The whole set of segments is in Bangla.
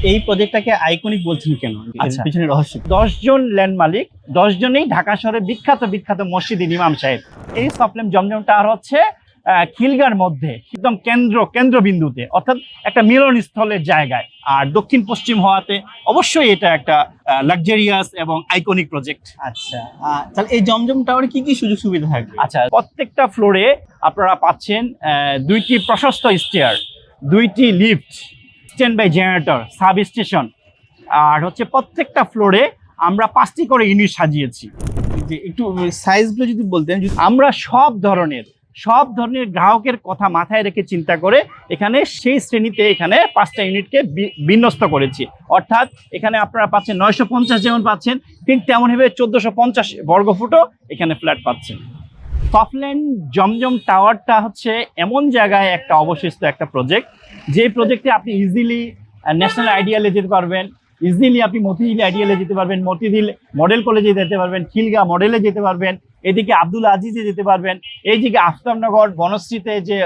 এই প্রজেক্টটাকে আইকনিক বলছেন কেন? আচ্ছা। পিছনে রহস্য। 10 জন ল্যান্ড মালিক, 10 জনেই ঢাকা শহরের বিখ্যাত মসজিদ ইমাম সাহেব। এই সফলেম জমজম টাওয়ার হচ্ছে খিলগার মধ্যে একদম কেন্দ্রবিন্দুতে, অর্থাৎ একটা মিলনস্থলের জায়গায়। আর দক্ষিণ পশ্চিম হওয়াতে অবশ্যই এটা একটা লাক্সারিয়াস এবং আইকনিক প্রজেক্ট। আচ্ছা, তাহলে এই জমজম টাওয়ারে কি কি সুযোগ সুবিধা থাকবে? আচ্ছা, প্রত্যেকটা ফ্লোরে আপনারা পাচ্ছেন 2টি প্রশস্ত স্টেয়ার, 2টি lift, stand by generator, sub station. আর হচ্ছে প্রত্যেকটা ফ্লোরে আমরা 5টি করে ইউনিট সাজিয়েছি। যে একটু সাইজগুলো যদি বলতেন। আমরা সব ধরনের গ্রাহকের কথা মাথায় রেখে চিন্তা করে এখানে সেই শ্রেণীতে এখানে 5টা ইউনিটকে বিন্যস্ত করেছি। অর্থাৎ এখানে আপনারা পাচ্ছেন 950 যেমন পাচ্ছেন, ঠিক তেমনভাবে 1450 বর্গফুটও এখানে ফ্ল্যাট পাচ্ছেন। সফল্যান্ড জমজম টাওয়ারটা হচ্ছে এমন জায়গায় একটা অবশিষ্ট একটা প্রজেক্ট, যে প্রজেক্টে আপনি ইজিলি ন্যাশনাল আইডিয়ালে যেতে পারবেন, ইজিলি আপনি মতিঝিল আইডিয়ালে যেতে পারবেন, মতিঝিল মডেল কলেজে যেতে পারবেন, খিলগা মডেলে যেতে পারবেন, এদিকে আব্দুল আজিজে যেতে পারবেন, এইদিকে আফতাবনগর বনশ্রীতে যে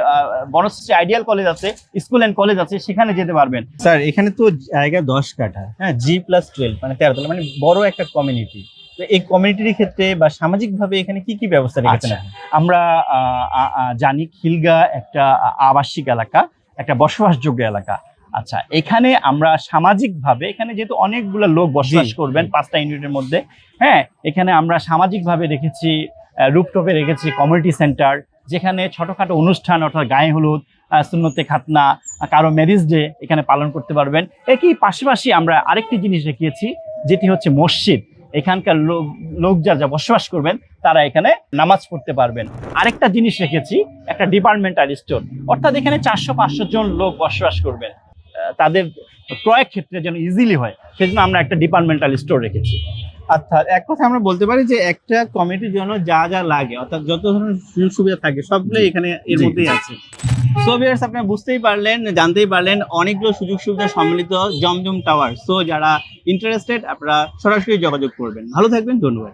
বনশ্রী আইডিয়াল কলেজ আছে, স্কুল অ্যান্ড কলেজ আছে, সেখানে যেতে পারবেন। স্যার এখানে তো জায়গা 10 কাঠা, হ্যাঁ, G+12 মানে 13 তলা, মানে বড় একটা কমিউনিটি। তো এই কমিউনিটির ক্ষেত্রে বা সামাজিকভাবে এখানে কি কি ব্যবস্থা রেখেছেন? আমরা জানি খিলগা একটা আবাসিক এলাকা, একটা বসবাসযোগ্য এলাকা। আচ্ছা, এখানে আমরা সামাজিকভাবে, এখানে যেহেতু অনেকগুলো লোক বসবাস করবেন 5টা ইউনিটের মধ্যে, হ্যাঁ, এখানে আমরা সামাজিকভাবে রেখেছি, রুফটপে রেখেছি কমিউনিটি সেন্টার, যেখানে ছোটখাটো অনুষ্ঠান, অর্থাৎ গায়ে হলুদ, সুন্নতে খাতনা, কারো ম্যারেজ ডে এখানে পালন করতে পারবেন। একই পাশাপাশি আমরা আরেকটি জিনিস রেখেছি, যেটি হচ্ছে মসজিদ। এখানকার লোক যা বসবাস করবেন তারা এখানে নামাজ পড়তে পারবেন। আরেকটা জিনিস রেখেছি, একটা ডিপার্টমেন্টাল স্টোর, অর্থাৎ এখানে 400-500 জন লোক বসবাস করবেন, তাদের ক্রয়ের ক্ষেত্রে যেন ইজিলি হয়, সেজন্য আমরা একটা ডিপার্টমেন্টাল স্টোর রেখেছি। অর্থাৎ এক কথা আমরা বলতে পারি যে একটা কমিটির জন্য যা যা লাগে, অর্থাৎ যত ধরনের সুযোগ সুবিধা থাকে সবগুলো এখানে এর মধ্যেই আছে। সো ভিউয়ার্স, আপনারা বুঝতেই পারলেন, জানতেই পারলেন অনেকগুলো সুযোগ সুবিধা সম্মিলিত জমজম টাওয়ার। সো যারা ইন্টারেস্টেড, আপনারা সরাসরি যোগাযোগ করবেন। ভালো থাকবেন, ধন্যবাদ।